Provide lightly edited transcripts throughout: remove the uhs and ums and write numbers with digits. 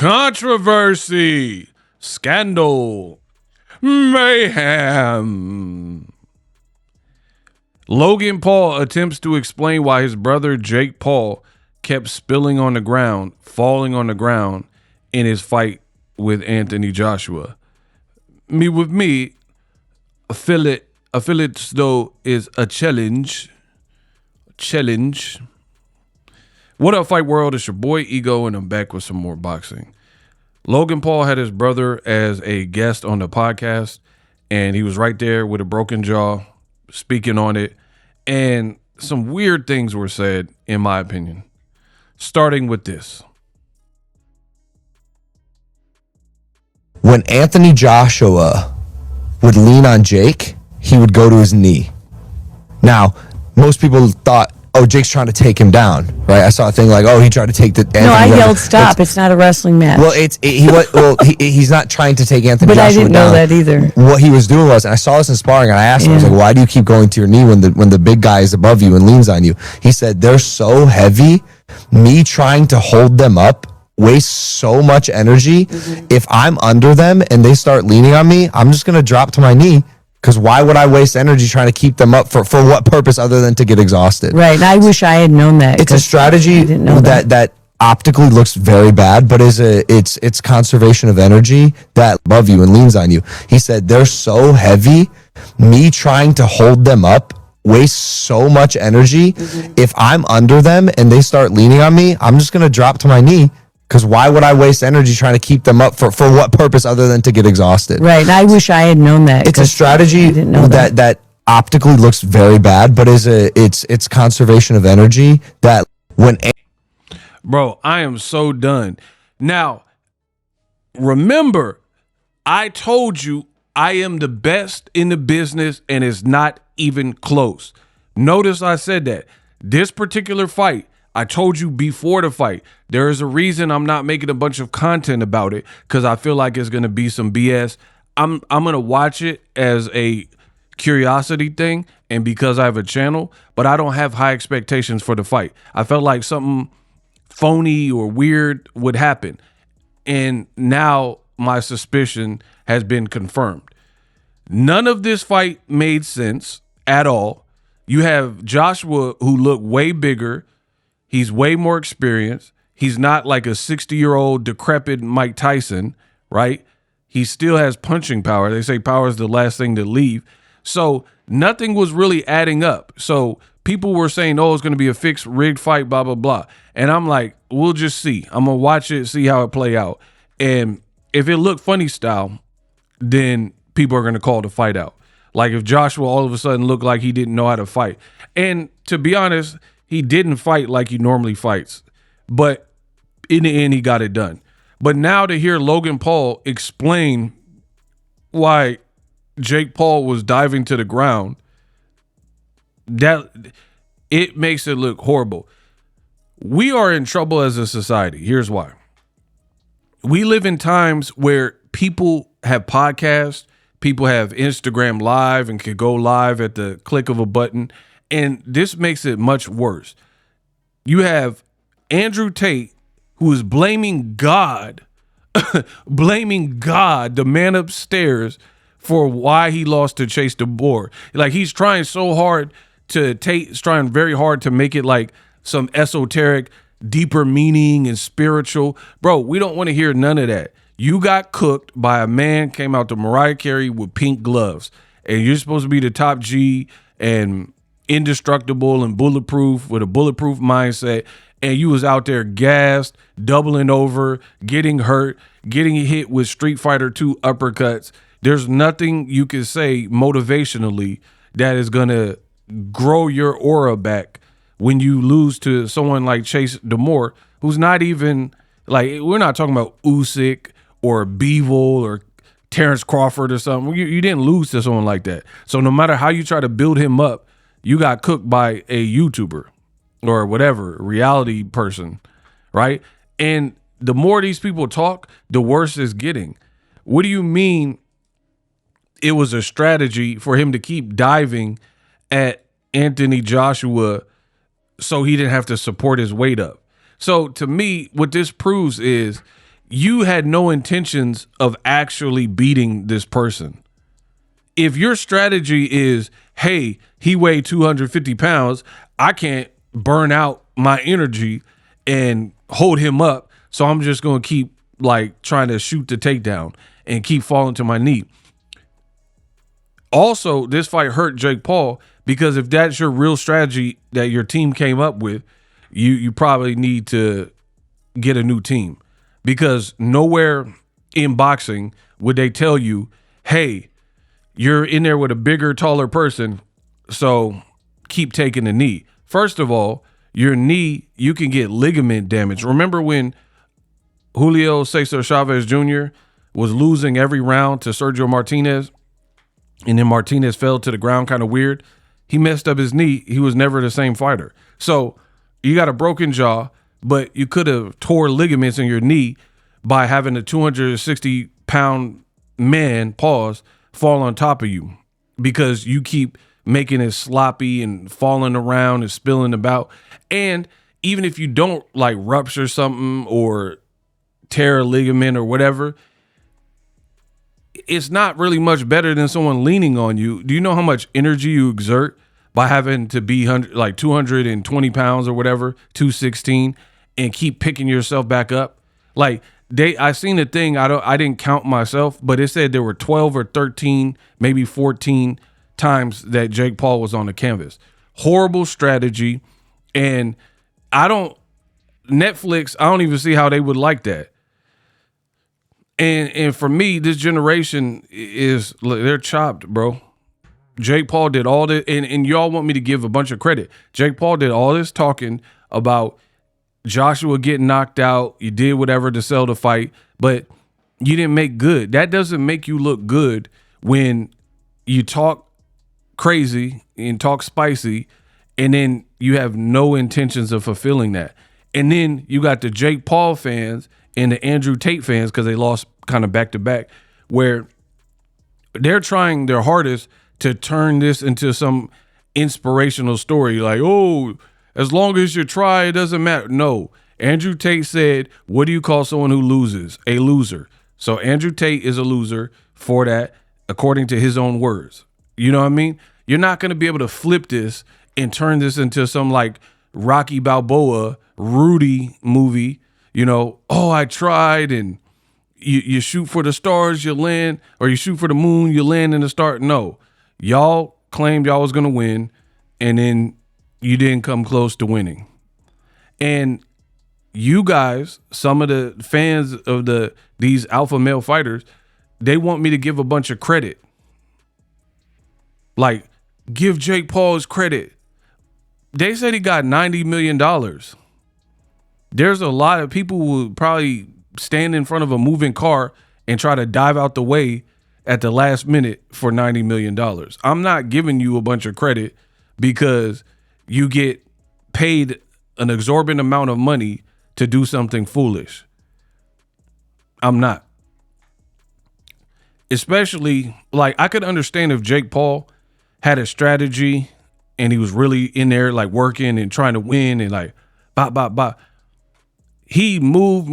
Controversy, scandal, mayhem. Logan Paul attempts to explain why his brother Jake Paul kept spilling on the ground, falling on the ground in his fight with Anthony Joshua. A fillet though is a challenge. What up, Fight World? It's your boy Ego, and I'm back with some more boxing. Logan Paul had his brother as a guest on the podcast, and he was right there with a broken jaw, speaking on it, and some weird things were said, in my opinion. Starting with this. When Anthony Joshua would lean on Jake, he would go to his knee. Now, most people thought, oh, Jake's trying to take him down, right? I saw a thing like, oh, he tried to take the. No, I yelled stop. It's not a wrestling match. Well, he's not trying to take Anthony but Joshua down. But I didn't know that either. What he was doing was, and I saw this in sparring, and I asked him, I was like, why do you keep going to your knee when the big guy is above you and leans on you? He said, they're so heavy, me trying to hold them up wastes so much energy. Mm-hmm. If I'm under them and they start leaning on me, I'm just going to drop to my knee. Because why would I waste energy trying to keep them up for what purpose other than to get exhausted? Right. And I wish I had known that. It's a strategy that optically looks very bad, but it's conservation of energy that above you and leans on you. He said, they're so heavy, me trying to hold them up wastes so much energy. Mm-hmm. If I'm under them and they start leaning on me, I'm just going to drop to my knee. Because why would I waste energy trying to keep them up for what purpose other than to get exhausted? Right. And I wish I had known that. It's a strategy that optically looks very bad, but it's conservation of energy that when. Bro, I am so done. Now, remember, I told you I am the best in the business and it's not even close. Notice I said that. This particular fight, I told you before the fight, there is a reason I'm not making a bunch of content about it because I feel like it's going to be some BS. I'm going to watch it as a curiosity thing and because I have a channel, but I don't have high expectations for the fight. I felt like something phony or weird would happen. And now my suspicion has been confirmed. None of this fight made sense at all. You have Joshua who looked way bigger. He's way more experienced. He's not like a 60-year-old decrepit Mike Tyson, right? He still has punching power. They say power is the last thing to leave. So nothing was really adding up. So people were saying, oh, it's going to be a fixed rigged fight, blah, blah, blah. And I'm like, we'll just see. I'm going to watch it, see how it play out. And if it looked funny style, then people are going to call the fight out. Like if Joshua all of a sudden looked like he didn't know how to fight. And to be honest, he didn't fight like he normally fights, but in the end, he got it done. But now to hear Logan Paul explain why Jake Paul was diving to the ground, that it makes it look horrible. We are in trouble as a society. Here's why. We live in times where people have podcasts, people have Instagram Live and can go live at the click of a button. And this makes it much worse. You have Andrew Tate, who is blaming God, the man upstairs, for why he lost to Chase DeBoer. Like he's trying so hard Tate's trying very hard to make it like some esoteric, deeper meaning and spiritual. Bro, we don't want to hear none of that. You got cooked by a man, came out to Mariah Carey with pink gloves, and you're supposed to be the top G and indestructible and bulletproof with a bulletproof mindset, and you was out there gassed, doubling over, getting hurt, getting hit with Street Fighter 2 uppercuts. There's nothing you can say motivationally that is going to grow your aura back when you lose to someone like Chase DeMoor, who's not even, like, we're not talking about Usyk or Bivol or Terrence Crawford or something. You didn't lose to someone like that. So no matter how you try to build him up, you got cooked by a YouTuber or whatever, reality person, right? And the more these people talk, the worse it's getting. What do you mean it was a strategy for him to keep diving at Anthony Joshua so he didn't have to support his weight up? So to me, what this proves is you had no intentions of actually beating this person. If your strategy is, hey, he weighed 250 pounds, I can't burn out my energy and hold him up, so I'm just going to keep like trying to shoot the takedown and keep falling to my knee. Also, this fight hurt Jake Paul because if that's your real strategy that your team came up with, you probably need to get a new team, because nowhere in boxing would they tell you, hey, you're in there with a bigger, taller person, so keep taking the knee. First of all, your knee, you can get ligament damage. Remember when Julio Cesar Chavez Jr. was losing every round to Sergio Martinez, and then Martinez fell to the ground kind of weird? He messed up his knee. He was never the same fighter. So you got a broken jaw, but you could have tore ligaments in your knee by having a 260-pound man, fall on top of you because you keep making it sloppy and falling around and spilling about. And even if you don't like rupture something or tear a ligament or whatever, it's not really much better than someone leaning on you. Do you know how much energy you exert by having to be like 220 pounds or whatever, 216, and keep picking yourself back up? Like, I seen a thing, I didn't count myself, but it said there were 12 or 13, maybe 14 times that Jake Paul was on the canvas. Horrible strategy. And Netflix, I don't even see how they would like that. And for me, this generation they're chopped, bro. Jake Paul did all this, and y'all want me to give a bunch of credit. Jake Paul did all this talking about Joshua getting knocked out. You did whatever to sell the fight, but you didn't make good. That doesn't make you look good when you talk crazy and talk spicy, and then you have no intentions of fulfilling that. And then you got the Jake Paul fans and the Andrew Tate fans, because they lost kind of back to back, where they're trying their hardest to turn this into some inspirational story. Like, oh, as long as you try, it doesn't matter. No, Andrew Tate said, what do you call someone who loses? A loser. So Andrew Tate is a loser for that, according to his own words. You know what I mean? You're not going to be able to flip this and turn this into some like Rocky Balboa, Rudy movie. You know, oh, I tried, and you shoot for the stars, you land, or you shoot for the moon, you land in the star. No, y'all claimed y'all was going to win, and then you didn't come close to winning. And you guys, some of the fans of these alpha male fighters, they want me to give a bunch of credit. Like, give Jake Paul his credit. They said he got $90 million. There's a lot of people who would probably stand in front of a moving car and try to dive out the way at the last minute for $90 million. I'm not giving you a bunch of credit because you get paid an exorbitant amount of money to do something foolish. I'm not. Especially, like, I could understand if Jake Paul had a strategy and he was really in there, like, working and trying to win and, like, bop. He move.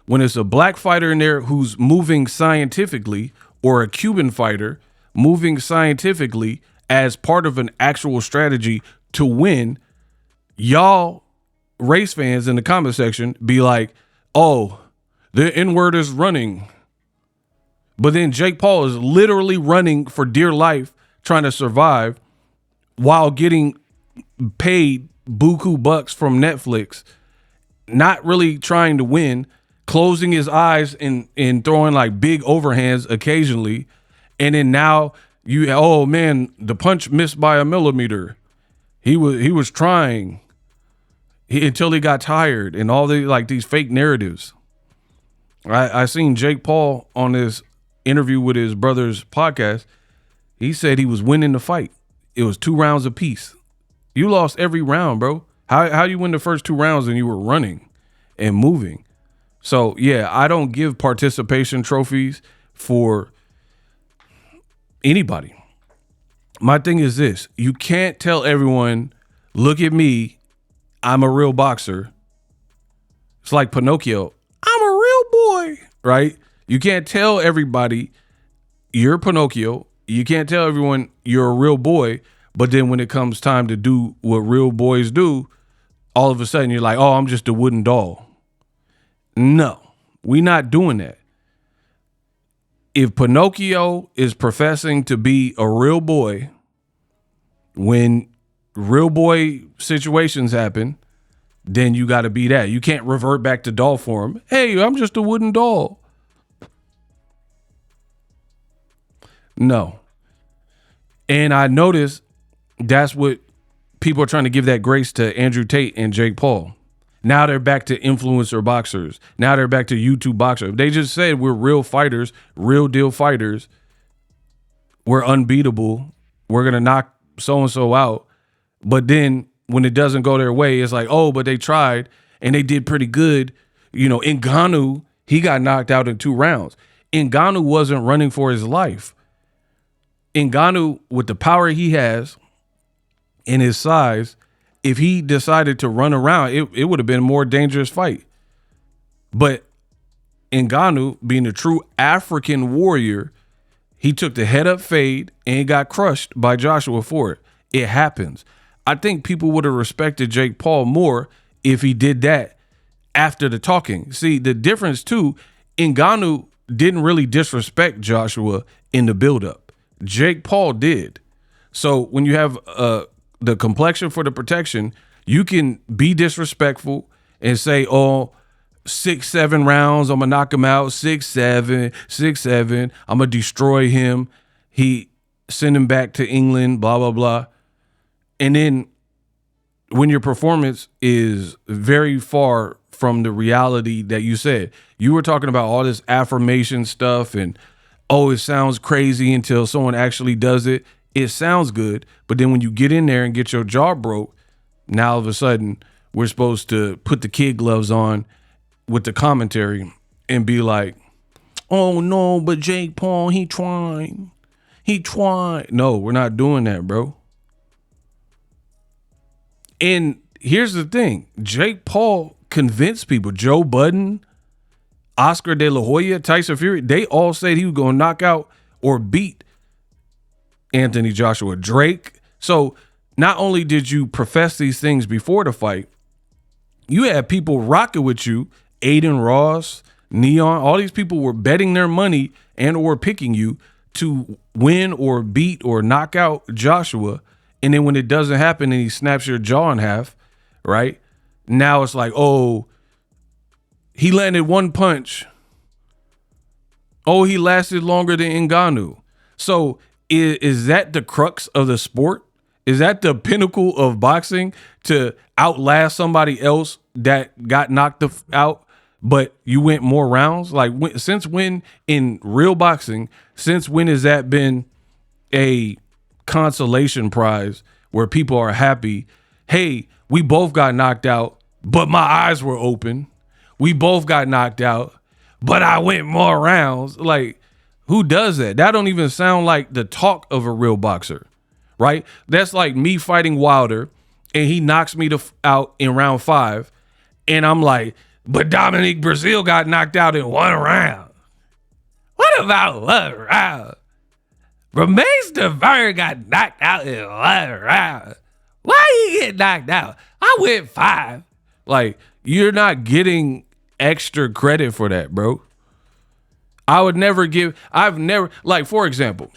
When it's a black fighter in there who's moving scientifically, or a Cuban fighter moving scientifically as part of an actual strategy to win, y'all race fans in the comment section be like, oh, the N-word is running. But then Jake Paul is literally running for dear life, trying to survive while getting paid buku bucks from Netflix, not really trying to win, closing his eyes and throwing like big overhands occasionally. And then now oh man, the punch missed by a millimeter. He was trying until he got tired, and all these fake narratives. I seen Jake Paul on this interview with his brother's podcast. He said he was winning the fight. It was 2 rounds apiece. You lost every round, bro. How you win the first 2 rounds and you were running and moving? So yeah, I don't give participation trophies for anybody. My thing is this: you can't tell everyone, look at me, I'm a real boxer. It's like Pinocchio. right? You can't tell everybody you're Pinocchio. You can't tell everyone you're a real boy. But then when it comes time to do what real boys do, all of a sudden you're like, oh, I'm just a wooden doll. No, we're not doing that. If Pinocchio is professing to be a real boy, when real boy situations happen, then you got to be that. You can't revert back to doll form. Hey, I'm just a wooden doll. No. And I noticed that's what people are trying to give that grace to Andrew Tate and Jake Paul. Now they're back to influencer boxers. Now they're back to YouTube boxers. They just said we're real fighters, real deal fighters. We're unbeatable. We're going to knock so-and-so out. But then when it doesn't go their way, it's like, oh, but they tried and they did pretty good. You know, Ngannou, he got knocked out in 2 rounds. Ngannou wasn't running for his life. Ngannou, with the power he has and his size, if he decided to run around, it would have been a more dangerous fight. But Ngannou, being a true African warrior, he took the head up fade and he got crushed by Joshua for it. It happens. I think people would have respected Jake Paul more if he did that after the talking. See, the difference too, Ngannou didn't really disrespect Joshua in the buildup. Jake Paul did. So when you have the complexion for the protection, you can be disrespectful and say, oh, 6-7 rounds, I'm gonna knock him out. 6-7, 6-7, I'm gonna destroy him. He send him back to England, blah, blah, blah. And then when your performance is very far from the reality that you said, you were talking about all this affirmation stuff and, oh, it sounds crazy until someone actually does it. It sounds good, but then when you get in there and get your jaw broke, now all of a sudden we're supposed to put the kid gloves on with the commentary and be like, oh no, but Jake Paul, he tried. No, we're not doing that, bro. And here's the thing. Jake Paul convinced people. Joe Budden, Oscar De La Hoya, Tyson Fury, they all said he was going to knock out or beat Anthony Joshua. Drake. So not only did you profess these things before the fight, you had people rocking with you. Aiden Ross, Neon, all these people were betting their money and or picking you to win or beat or knock out Joshua. And then when it doesn't happen and he snaps your jaw in half, right? Now it's like, oh, he landed one punch. Oh, he lasted longer than Ngannou. So is that the crux of the sport? Is that the pinnacle of boxing, to outlast somebody else that got knocked out, but you went more rounds? Like, since when in real boxing, since when has that been a consolation prize where people are happy? Hey, we both got knocked out, but my eyes were open. We both got knocked out, but I went more rounds. Like, who does that? That don't even sound like the talk of a real boxer, right? That's like me fighting Wilder and he knocks me out in round 5. And I'm like, but Dominique Brazil got knocked out in 1 round. What about 1 round? Romain Stavern got knocked out in 1 round. Why he get knocked out? I went 5. Like, you're not getting extra credit for that, bro. I've never, like, for example,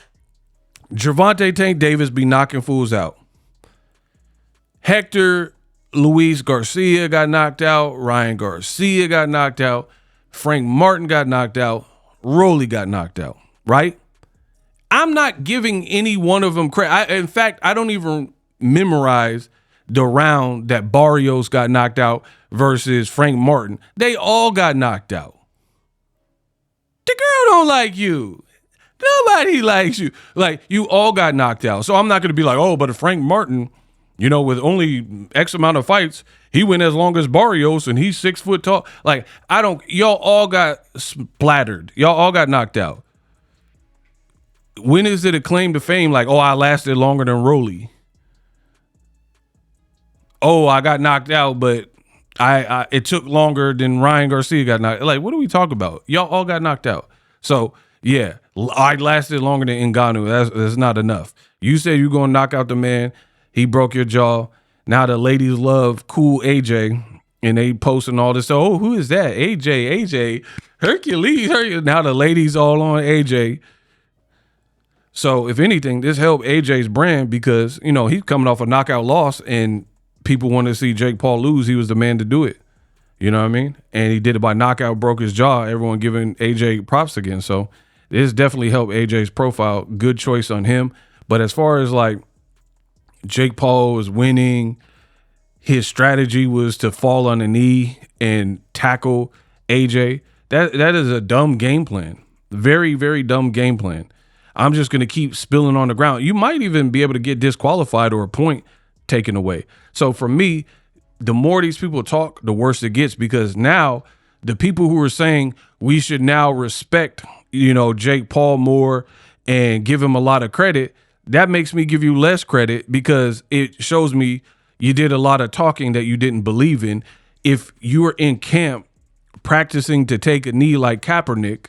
Gervonta Tank Davis be knocking fools out. Hector Luis Garcia got knocked out. Ryan Garcia got knocked out. Frank Martin got knocked out. Rolly got knocked out, right? I'm not giving any one of them credit. In fact, I don't even memorize the round that Barrios got knocked out versus Frank Martin. They all got knocked out. The girl don't like you. Nobody likes you. Like, you all got knocked out. So I'm not going to be like, oh, but Frank Martin, you know, with only X amount of fights, he went as long as Barrios and he's 6 foot tall. Like, y'all all got splattered. Y'all all got knocked out. When is it a claim to fame? Like, oh, I lasted longer than Rolly. Oh, I got knocked out, but It took longer than Ryan Garcia got knocked. Like, what are we talking about? Y'all all got knocked out. So yeah, I lasted longer than Ngannou. That's not enough. You said you're gonna knock out the man. He broke your jaw. Now the ladies love cool AJ, and they posting all this. Oh, who is that? AJ, Hercules. Now the ladies all on AJ. So if anything, this helped AJ's brand because he's coming off a knockout loss, and people want to see Jake Paul lose. He was the man to do it. You know what I mean? And he did it by knockout, broke his jaw. Everyone giving AJ props again. So this definitely helped AJ's profile. Good choice on him. But as far as like Jake Paul was winning, his strategy was to fall on the knee and tackle AJ. That is a dumb game plan. Very, very dumb game plan. I'm just going to keep spilling on the ground. You might even be able to get disqualified or a point taken away. So for me, the more these people talk, the worse it gets, because now the people who are saying we should now respect, Jake Paul more and give him a lot of credit, that makes me give you less credit because it shows me you did a lot of talking that you didn't believe in. If you were in camp practicing to take a knee like Kaepernick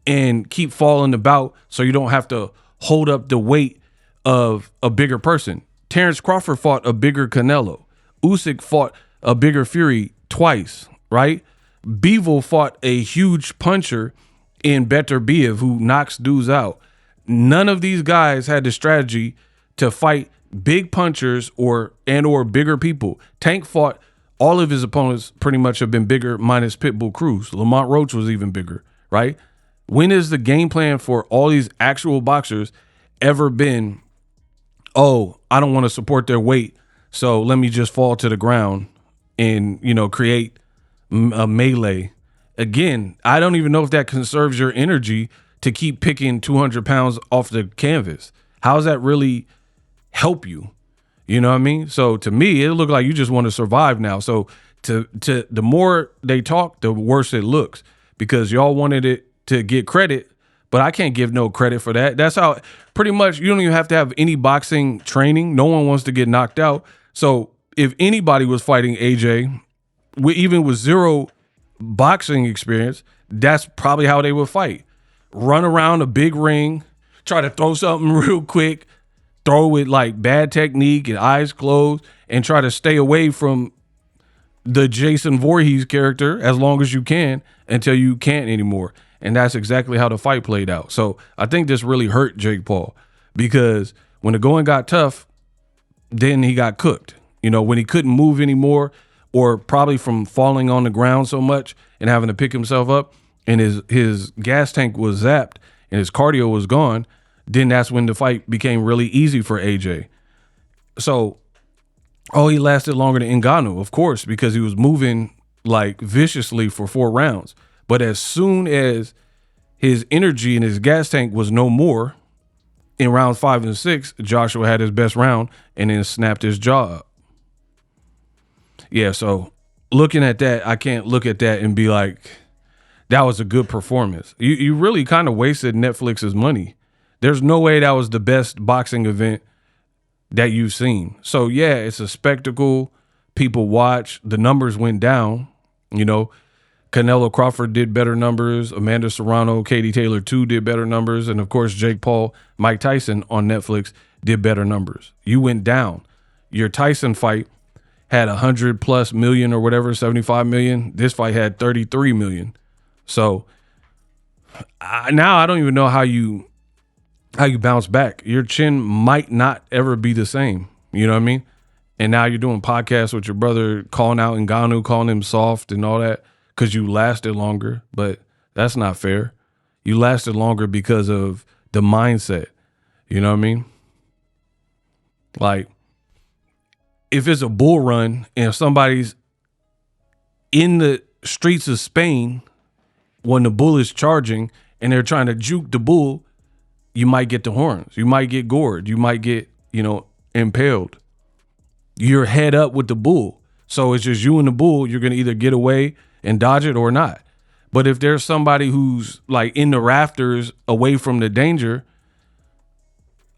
and keep falling about so you don't have to hold up the weight of a bigger person. Terrence Crawford fought a bigger Canelo. Usyk fought a bigger Fury twice, right? Bivol fought a huge puncher in Beterbiev who knocks dudes out. None of these guys had the strategy to fight big punchers or bigger people. Tank fought all of his opponents pretty much have been bigger minus Pitbull Cruz. Lamont Roach was even bigger, right? When is the game plan for all these actual boxers ever been, oh, I don't want to support their weight, so let me just fall to the ground and, create a melee? Again, I don't even know if that conserves your energy to keep picking 200 pounds off the canvas. How does that really help you? You know what I mean? So to me, it looked like you just want to survive now. So to the more they talk, the worse it looks, because y'all wanted it to get credit, but I can't give no credit for that. That's how pretty much you don't even have to have any boxing training. No one wants to get knocked out. So if anybody was fighting AJ, even with zero boxing experience, that's probably how they would fight. Run around a big ring, try to throw something real quick, throw it like bad technique and eyes closed, and try to stay away from the Jason Voorhees character as long as you can until you can't anymore. And that's exactly how the fight played out. So I think this really hurt Jake Paul because when the going got tough, then he got cooked. When he couldn't move anymore, or probably from falling on the ground so much and having to pick himself up, and his gas tank was zapped and his cardio was gone, then that's when the fight became really easy for AJ. So, he lasted longer than Ngannou, of course, because he was moving like viciously for 4 rounds. But as soon as his energy and his gas tank was no more, in rounds 5 and 6, Joshua had his best round and then snapped his jaw up. Yeah, so looking at that, I can't look at that and be like, that was a good performance. You really kind of wasted Netflix's money. There's no way that was the best boxing event that you've seen. So, yeah, it's a spectacle. People watch. The numbers went down. Canelo Crawford did better numbers. Amanda Serrano, Katie Taylor, too, did better numbers. And, of course, Jake Paul, Mike Tyson on Netflix did better numbers. You went down. Your Tyson fight had 100+ million or whatever, 75 million. This fight had 33 million. So now I don't even know how you bounce back. Your chin might not ever be the same. You know what I mean? And now you're doing podcasts with your brother, calling out Ngannou, calling him soft and all that because you lasted longer. But that's not fair. You lasted longer because of the mindset. You know what I mean? Like, if it's a bull run and if somebody's in the streets of Spain when the bull is charging and they're trying to juke the bull, you might get the horns. You might get gored. You might get, impaled. You're head up with the bull. So it's just you and the bull. You're going to either get away and dodge it or not. But if there's somebody who's like in the rafters away from the danger,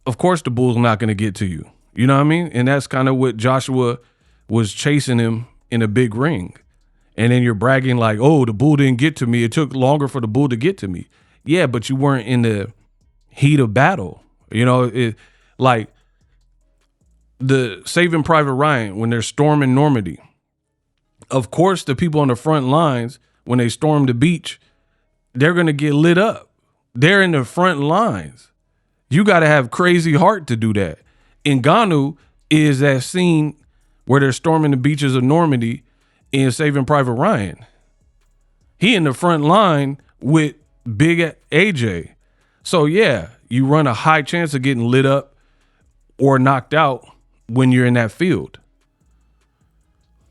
of course the bull's not going to get to you. You know what I mean? And that's kind of what Joshua was chasing him in a big ring. And then you're bragging like, oh, the bull didn't get to me. It took longer for the bull to get to me. Yeah, but you weren't in the heat of battle. You know, like the Saving Private Ryan, when they're storming Normandy. Of course, the people on the front lines, when they storm the beach, they're going to get lit up. They're in the front lines. You got to have crazy heart to do that. Ngannou is that scene where they're storming the beaches of Normandy in Saving Private Ryan. He in the front line with Big AJ. So, yeah, you run a high chance of getting lit up or knocked out when you're in that field.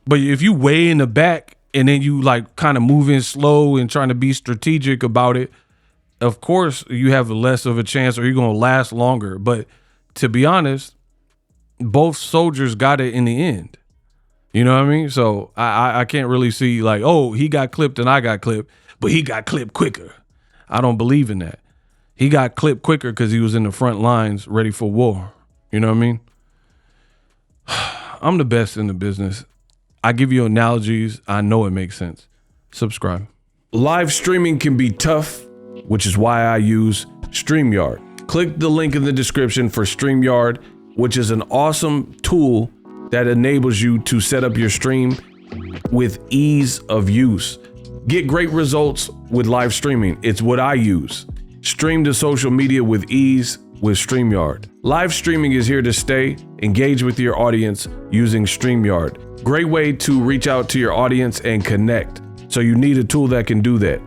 But if you way in the back and then you like kind of moving slow and trying to be strategic about it, of course you have less of a chance or you're going to last longer. But to be honest, both soldiers got it in the end. You know what I mean? So I can't really see like, oh, he got clipped and I got clipped, but he got clipped quicker. I don't believe in that. He got clipped quicker because he was in the front lines ready for war. You know what I mean? I'm the best in the business. I give you analogies. I know it makes sense. Subscribe. Live streaming can be tough, which is why I use StreamYard. Click the link in the description for StreamYard, which is an awesome tool that enables you to set up your stream with ease of use. Get great results with live streaming. It's what I use. Stream to social media with ease with StreamYard. Live streaming is here to stay. Engage with your audience using StreamYard. Great way to reach out to your audience and connect. So you need a tool that can do that.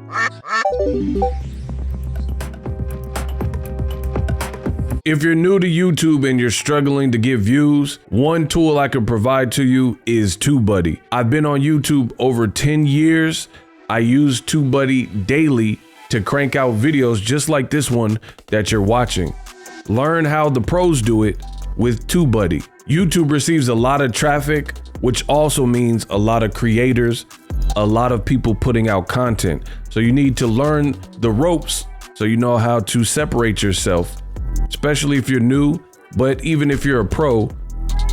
If you're new to YouTube and you're struggling to get views, one tool I can provide to you is TubeBuddy. I've been on YouTube over 10 years. I use TubeBuddy daily to crank out videos just like this one that you're watching. Learn how the pros do it with TubeBuddy. YouTube receives a lot of traffic, which also means a lot of creators, a lot of people putting out content. So you need to learn the ropes so you know how to separate yourself, especially if you're new, but even if you're a pro,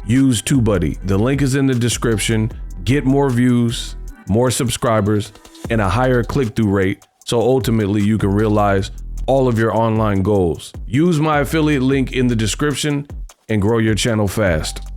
use TubeBuddy. The link is in the description. Get more views, more subscribers, and a higher click-through rate, so ultimately you can realize all of your online goals. Use my affiliate link in the description and grow your channel fast.